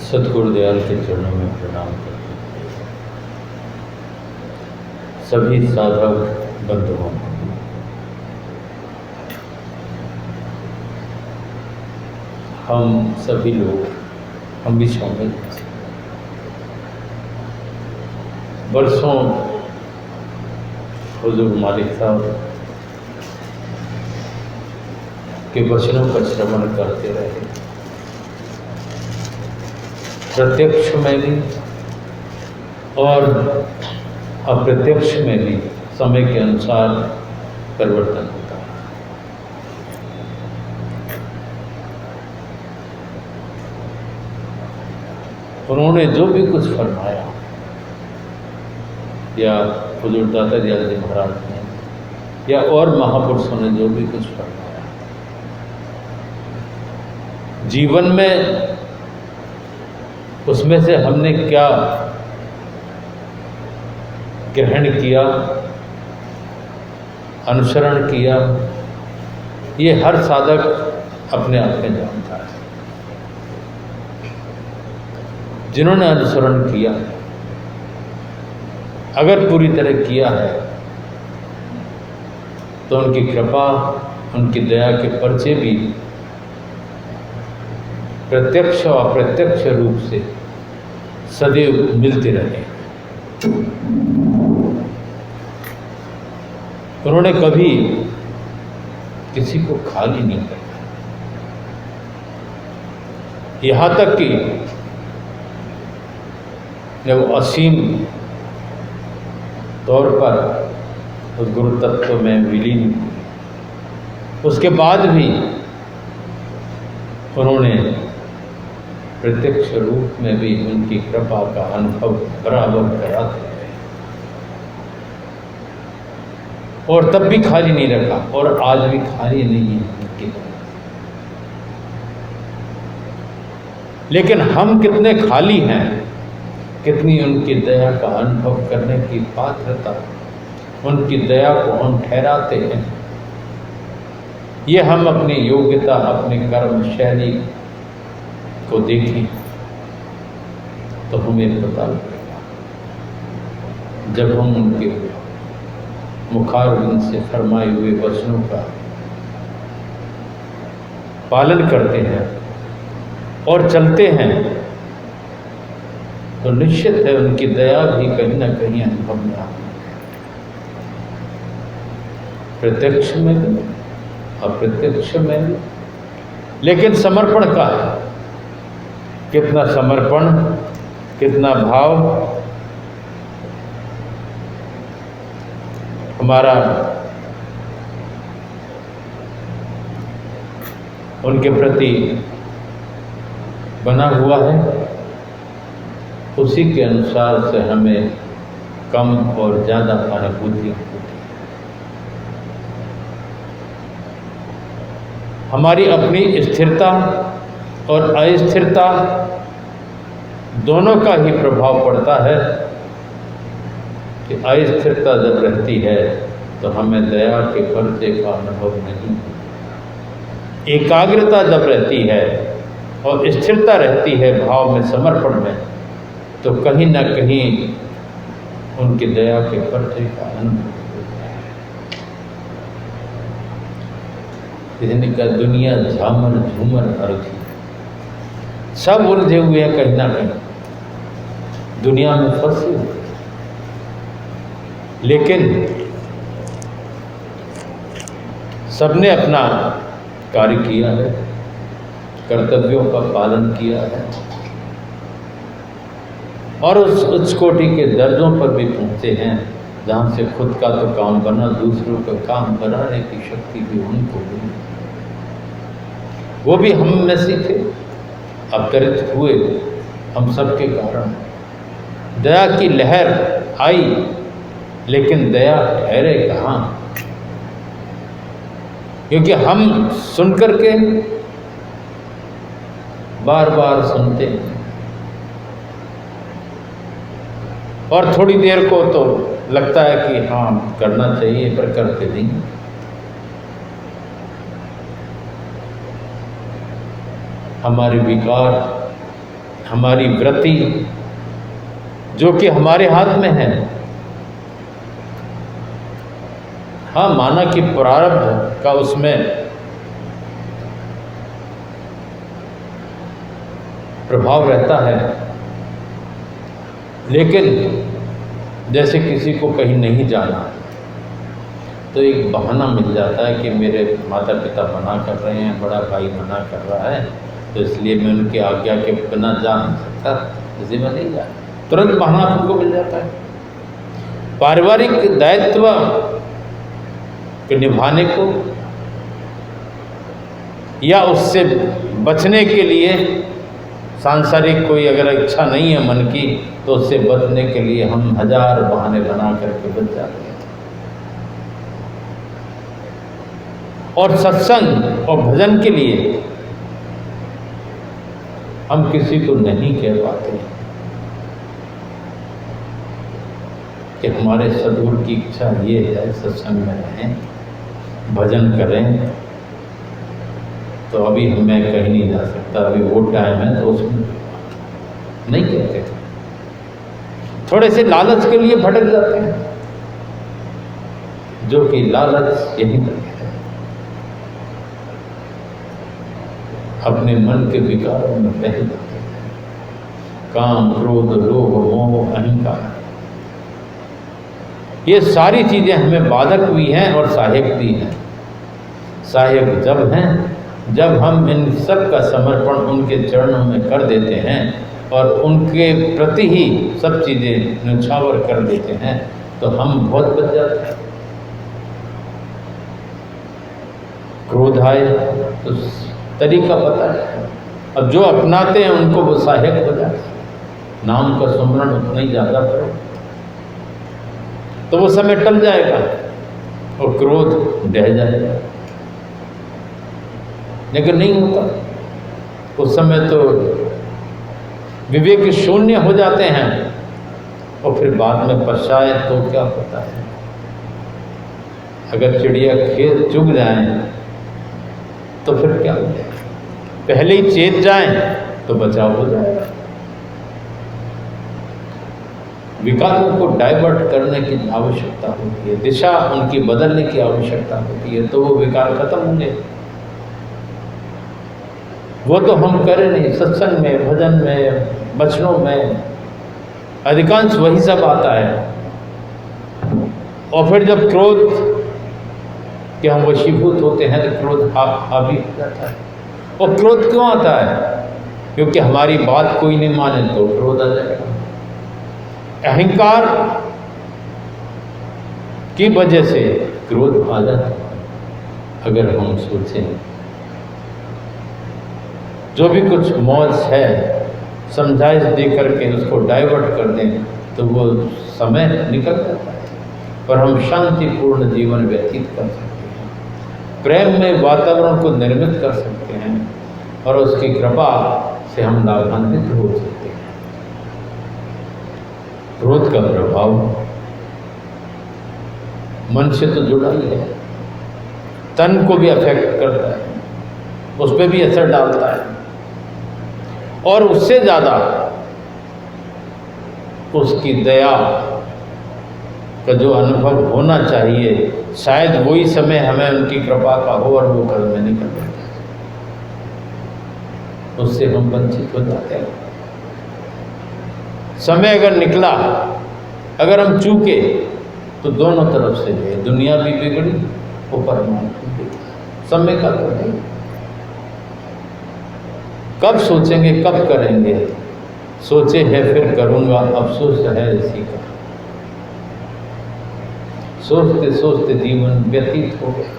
सद्गुरुदयाल के चरणों में प्रणाम करते हैं। सभी साधक बंधुओं को हम सभी लोग, हम भी शामिल हैं, बरसों हुजूर मालिक साहब के वचनों का श्रवण करते रहे, प्रत्यक्ष में भी और अप्रत्यक्ष में भी समय के अनुसार परिवर्तन होता है। उन्होंने जो भी कुछ फरमाया या हुजूर दाता दयाल जी महाराज ने या और महापुरुषों ने जो भी कुछ फरमाया, जीवन में उसमें से हमने क्या ग्रहण किया, अनुसरण किया, ये हर साधक अपने आप में जानता है। जिन्होंने अनुसरण किया, अगर पूरी तरह किया है, तो उनकी कृपा, उनकी दया के पर्चे भी प्रत्यक्ष और अप्रत्यक्ष रूप से सदैव मिलते रहे। उन्होंने कभी किसी को खाली नहीं किया, यहाँ तक कि जब असीम तौर पर उस गुरु तत्व में विलीन हुए, उसके बाद भी उन्होंने प्रत्यक्ष रूप में भी उनकी कृपा का अनुभव बराबर कराते रहे और तब भी खाली नहीं रखा और आज भी खाली नहीं है उनकी। लेकिन हम कितने खाली हैं, कितनी उनकी दया का अनुभव करने की पात्रता, उनकी दया को हम ठहराते हैं, ये हम अपनी योग्यता, अपने कर्म शैली को देखें तो हमें पता लगेगा। जब हम उनके मुखारविंद से फरमाए हुए वचनों का पालन करते हैं और चलते हैं, तो निश्चित है उनकी दया भी कहीं ना कहीं अनुभव में आती है, प्रत्यक्ष में भी अप्रत्यक्ष में भी। लेकिन समर्पण का है, कितना समर्पण, कितना भाव हमारा उनके प्रति बना हुआ है, उसी के अनुसार से हमें कम और ज़्यादा अनुभूति होती है। हमारी अपनी स्थिरता और अस्थिरता दोनों का ही प्रभाव पड़ता है कि अस्थिरता जब रहती है तो हमें दया के पर्चे का अनुभव नहीं, एकाग्रता जब रहती है और स्थिरता रहती है भाव में, समर्पण में, तो कहीं ना कहीं उनकी दया के पर्चे का अनुभव होता है। इसने कहा दुनिया झामर झूमर अर्घी, सब उलझे हुए हैं, कहीं ना कहीं दुनिया में फंसे हुए, लेकिन सबने अपना कार्य किया है, कर्तव्यों का पालन किया है और उस उच्च कोटि के दर्जों पर भी पहुंचे हैं जहां से खुद का तो काम बना, दूसरों का काम बनाने की शक्ति भी उनको मिली। वो भी हम में से थे, अवतरित हुए हम सबके कारण। दया की लहर आई, लेकिन दया ठहरे कहाँ, क्योंकि हम सुनकर के बार बार सुनते हैं और थोड़ी देर को तो लगता है कि हाँ करना चाहिए, पर करते नहीं। हमारे विकार हमारी वृत्ति जो कि हमारे हाथ में है। हाँ, माना कि प्रारब्ध का उसमें प्रभाव रहता है, लेकिन जैसे किसी को कहीं नहीं जाना तो एक बहाना मिल जाता है कि मेरे माता पिता मना कर रहे हैं, बड़ा भाई मना कर रहा है, तो इसलिए मैं उनकी आज्ञा के बिना जा नहीं सकता, इसलिए मैं नहीं जा। तुरंत बहाना आपको मिल जाता है। पारिवारिक दायित्व के निभाने को या उससे बचने के लिए सांसारिक कोई अगर इच्छा नहीं है मन की, तो उससे बचने के लिए हम हजार बहाने बना करके बच जाते हैं। और सत्संग और भजन के लिए हम किसी को नहीं कह पाते कि हमारे सदगुरु की इच्छा ये है सत्संग में रहें, भजन करें, तो अभी मैं कहीं नहीं जा सकता, अभी वो टाइम है, तो उसमें नहीं कहते। थोड़े से लालच के लिए भटक जाते हैं, जो कि लालच यही तक है, अपने मन के विकारों में बह जाते हैं। काम, क्रोध, लोभ, मोह, अहंकार, ये सारी चीजें हमें बाधक भी हैं और सहायक भी हैं। सहायक जब हैं जब हम इन सब का समर्पण उनके चरणों में कर देते हैं और उनके प्रति ही सब चीज़ें न्यौछावर कर देते हैं, तो हम बहुत बच जाते हैं। क्रोध आए तो तरीका पता है, अब जो अपनाते हैं उनको वो सहायक हो जाते हैं। नाम का सुमरण उतना ही ज़्यादा करो तो वो समय टल जाएगा और क्रोध ढह जाएगा, लेकिन नहीं होता। उस समय तो विवेक शून्य हो जाते हैं और फिर बाद में पछताए तो क्या होता है। अगर चिड़िया खेत चुग जाए तो फिर क्या हो जाए, पहले ही चेत जाए तो बचाव हो जाएगा। विकारों को डाइवर्ट करने की आवश्यकता होती है, दिशा उनकी बदलने की आवश्यकता होती है, तो वो विकार खत्म होंगे। वो तो हम करें नहीं, सत्संग में, भजन में, वचनों में अधिकांश वही सब आता है। और फिर जब क्रोध के हम वशीभूत होते हैं तो क्रोध हावी हो जाता है। और क्रोध क्यों आता है? क्योंकि हमारी बात कोई नहीं माने तो क्रोध आ जाएगा। अहंकार की वजह से क्रोध आ जाता है। अगर हम सोचें जो भी कुछ मौज है समझाइश दे करके उसको डाइवर्ट कर दें तो वो समय निकल जाता है और हम शांतिपूर्ण जीवन व्यतीत कर सकते हैं, प्रेम में वातावरण को निर्मित कर सकते हैं और उसकी कृपा से हम लाभान्वित हो सकते हैं। क्रोध का प्रभाव मन से तो जुड़ा ही है, तन को भी अफेक्ट करता है, उस पर भी असर डालता है और उससे ज़्यादा उसकी दया का जो अनुभव होना चाहिए शायद वही समय हमें उनकी कृपा का हो और वो कल में निकल जाता है, उससे हम वंचित हो जाते हैं। समय अगर निकला, अगर हम चूके तो दोनों तरफ से है, दुनिया भी बिगड़ी वो परमात्मा भी बिगड़ी। समय का तो नहीं, कब सोचेंगे कब करेंगे, सोचे है फिर करूँगा अफसोस है इसी का। सोचते सोचते जीवन व्यतीत हो गया।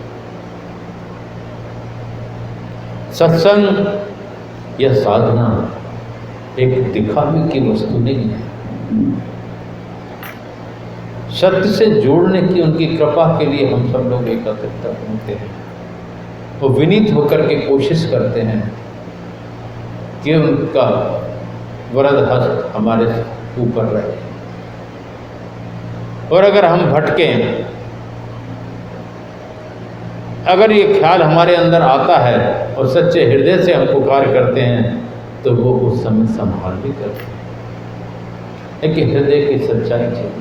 सत्संग या साधना एक दिखावे की वस्तु नहीं है, सत्य से जोड़ने की उनकी कृपा के लिए हम सब लोग एकत्रित होते हैं, वो विनीत होकर के कोशिश करते हैं कि उनका वरद हस्त हमारे ऊपर रहे। और अगर हम भटकें, अगर ये ख्याल हमारे अंदर आता है और सच्चे हृदय से हम पुकार करते हैं तो वो उस समय संभाल भी करते हैं। एक हृदय की सच्चाई चाहिए,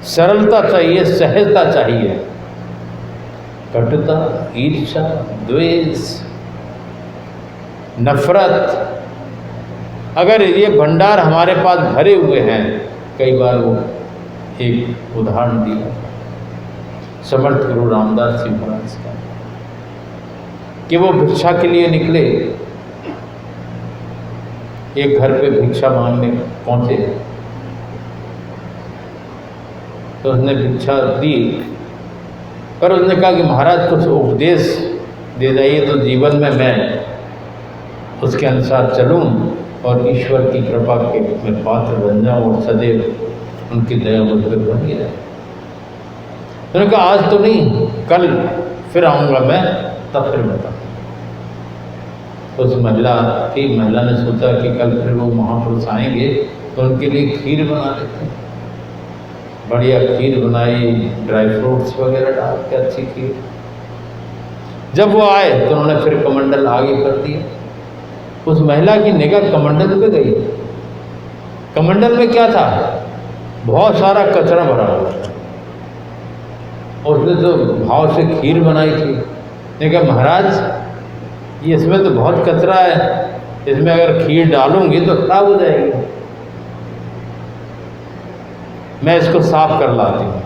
सरलता चाहिए, सहजता चाहिए। कटुता, ईर्ष्या, द्वेष, नफरत, अगर ये भंडार हमारे पास भरे हुए हैं, कई बार वो एक उदाहरण दिया समर्थ गुरु रामदास जी महाराज का कि वो भिक्षा के लिए निकले, एक घर पे भिक्षा मांगने पहुंचे, तो उसने भिक्षा दी, पर उसने कहा कि महाराज कुछ उपदेश दे जाइए तो जीवन में मैं उसके अनुसार चलूं और ईश्वर की कृपा के मैं पात्र बन जाऊं और सदैव उनकी दया मुझ पर बनी रहे। उन्होंने कहा आज तो नहीं, कल फिर आऊँगा मैं, तब फिर बता। उस महिला ने सोचा कि कल फिर वो महापुरुष आएंगे तो उनके लिए खीर बना लेते हैं। बढ़िया खीर बनाई, ड्राई फ्रूट्स वगैरह डाल के अच्छी खीर। जब वो आए तो उन्होंने फिर कमंडल आगे कर दिया। उस महिला की निगाह कमंडल पे गई। कमंडल में क्या था? बहुत सारा कचरा भरा हुआ था। उसने जो भाव से खीर बनाई थी, ने कहा महाराज ये इसमें तो बहुत कचरा है, इसमें अगर खीर डालूंगी तो खराब हो जाएगी, मैं इसको साफ कर लाती हूँ।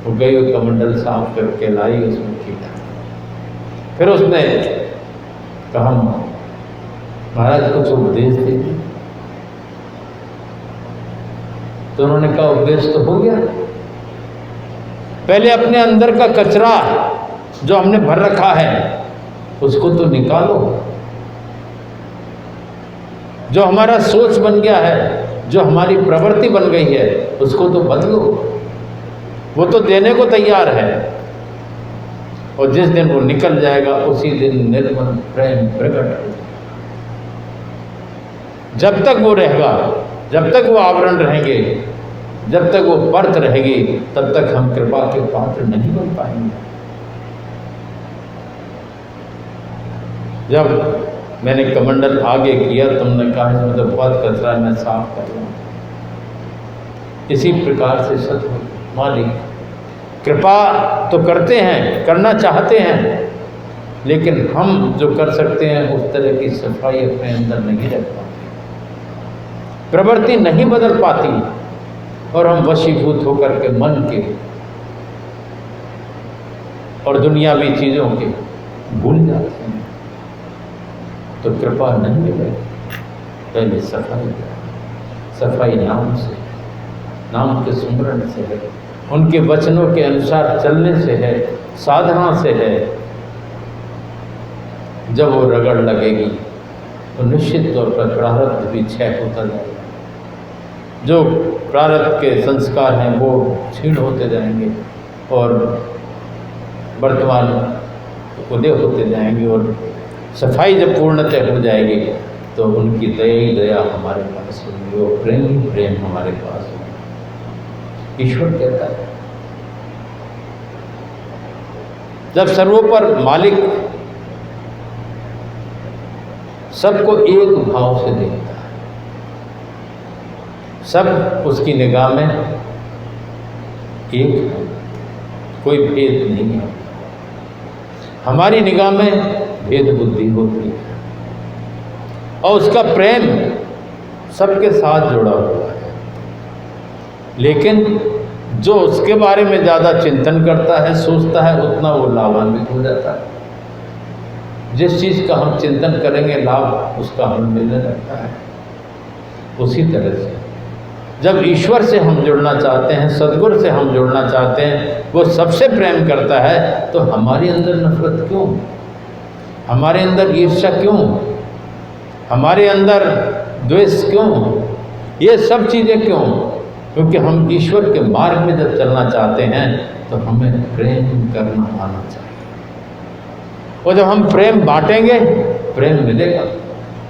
वो गई, वो कमंडल साफ करके लाई, उसमें खीर डाली। फिर उसने कहा महाराज कुछ उपदेश दीजिए। तो उन्होंने कहा उपदेश तो हो गया, पहले अपने अंदर का कचरा जो हमने भर रखा है उसको तो निकालो। जो हमारा सोच बन गया है, जो हमारी प्रवृत्ति बन गई है, उसको तो बदलो। वो तो देने को तैयार है, और जिस दिन वो निकल जाएगा उसी दिन निर्मल प्रेम प्रकट हो। जब तक वो रहेगा, जब तक वो आवरण रहेंगे, जब तक वो परत रहेगी, तब तक हम कृपा के पात्र नहीं बन पाएंगे। जब मैंने कमंडल आगे किया, तुमने कहा इसमें तो बहुत कचरा, मैं साफ कर लूँ। इसी प्रकार से सतगुरु मालिक कृपा तो करते हैं, करना चाहते हैं, लेकिन हम जो कर सकते हैं उस तरह की सफाई अपने अंदर नहीं रख पाते, प्रवृत्ति नहीं बदल पाती, और हम वशीभूत होकर के मन के और दुनियावी चीज़ों के भूल जाते हैं। तो कृपा नहीं मिलेगी। पहले सफाई नाम से, नाम के सुमरण से है, उनके वचनों के अनुसार चलने से है, साधना से है। जब वो रगड़ लगेगी तो निश्चित तौर पर प्रारब्ध भी क्षय होता जाएगा। जो प्रारब्ध के संस्कार हैं वो क्षीण होते जाएंगे और वर्तमान उदय होते जाएंगे, और सफाई जब पूर्णतः हो जाएगी तो उनकी दया ही दया हमारे पास होगी, वो प्रेम ही प्रेम हमारे पास होगा। ईश्वर कहता है जब सर्वोपर मालिक सबको एक भाव से देखता है, सब उसकी निगाह में एक है, कोई भेद नहीं है। हमारी निगाह में भेद बुद्धि होती है, और उसका प्रेम सबके साथ जुड़ा हुआ है। लेकिन जो उसके बारे में ज़्यादा चिंतन करता है, सोचता है, उतना वो लाभान्वित हो जाता है। जिस चीज़ का हम चिंतन करेंगे लाभ उसका हमें मिलने लगता है। उसी तरह से जब ईश्वर से हम जुड़ना चाहते हैं, सद्गुरु से हम जुड़ना चाहते हैं, वो सबसे प्रेम करता है, तो हमारे अंदर नफरत क्यों, हमारे अंदर ईर्ष्या क्यों, हमारे अंदर द्वेष क्यों, ये सब चीज़ें क्यों? क्योंकि हम ईश्वर के मार्ग में जब चलना चाहते हैं तो हमें प्रेम करना आना चाहिए, और जब हम प्रेम बांटेंगे प्रेम मिलेगा,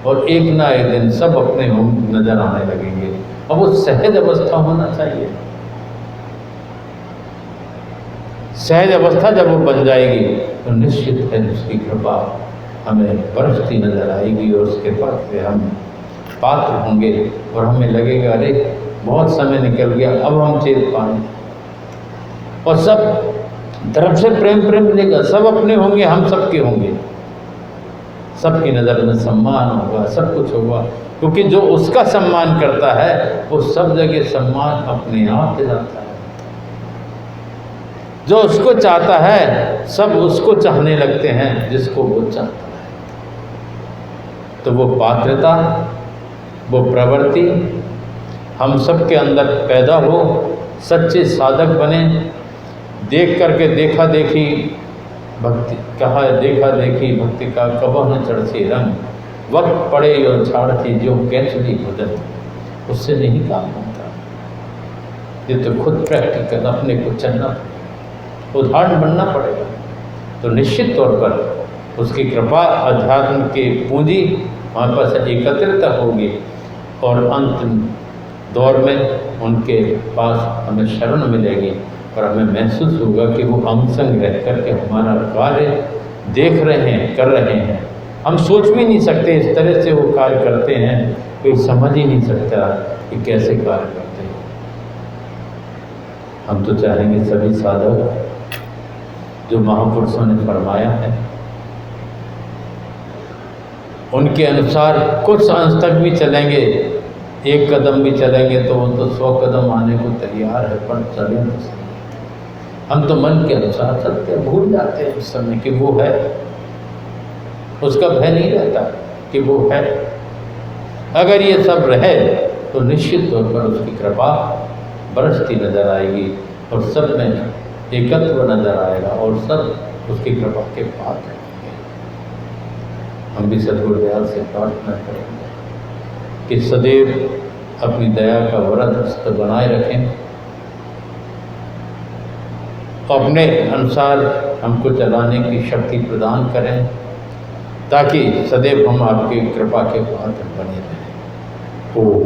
और एक ना एक दिन सब अपने हम नजर आने लगेंगे। अब वो सहज अवस्था होना चाहिए। सहज अवस्था जब वो बन जाएगी तो निश्चित है उसकी कृपा हमें बरसती नज़र आएगी और उसके बाद से हम पात्र होंगे और हमें लगेगा अरे बहुत समय निकल गया, अब हम चेत पाएँ। और सब तरफ से प्रेम मिलेगा, सब अपने होंगे, हम सबके होंगे, सबकी नज़र में सम्मान होगा, सब कुछ होगा, क्योंकि जो उसका सम्मान करता है वो सब जगह सम्मान अपने आप दिलाता है। जो उसको चाहता है सब उसको चाहने लगते हैं जिसको वो चाहता है। तो वो पात्रता, वो प्रवृत्ति हम सब के अंदर पैदा हो, सच्चे साधक बने। देख करके देखा देखी भक्ति कहा, देखा देखी भक्ति का कबह न चढ़से रंग, वक्त पड़े और छाड़ती जो कैचली बदल, उससे नहीं काम होता। ये तो खुद प्रैक्टिकल अपने को चलना पड़ेगा, उदाहरण बनना पड़ेगा। तो निश्चित तौर पर उसकी कृपा, अध्यात्म की पूंजी हमारे पास एकत्रित होगी और अंतिम दौर में उनके पास हमें शरण मिलेगी और हमें महसूस होगा कि वो हम संग रह करके हमारा कार्य देख रहे हैं, कर रहे हैं। हम सोच भी नहीं सकते इस तरह से वो कार्य करते हैं, कोई समझ ही नहीं सकता कि कैसे कार्य करते हैं। हम तो चाहेंगे सभी साधक जो महापुरुषों ने फरमाया है उनके अनुसार कुछ अंश तक भी चलेंगे, एक कदम भी चलेंगे तो वो तो 100 कदम आने को तैयार है, पर चलें तो सही। हम तो मन के अनुसार चलते हैं, भूल जाते हैं उस समय कि वो है, उसका भय नहीं रहता कि वो है। अगर ये सब रहे तो निश्चित तौर पर उसकी कृपा बरसती नजर आएगी और सब में एकत्व नजर आएगा और सब उसकी कृपा के पात्र होंगे। हम भी सद्गुरुदयाल से प्रार्थना करेंगे कि सदैव अपनी दया का वरद हस्त बनाए रखें, अपने अनुसार हमको चलाने की शक्ति प्रदान करें, ताकि सदैव हम आपकी कृपा के पात्र बने रहें। ओम।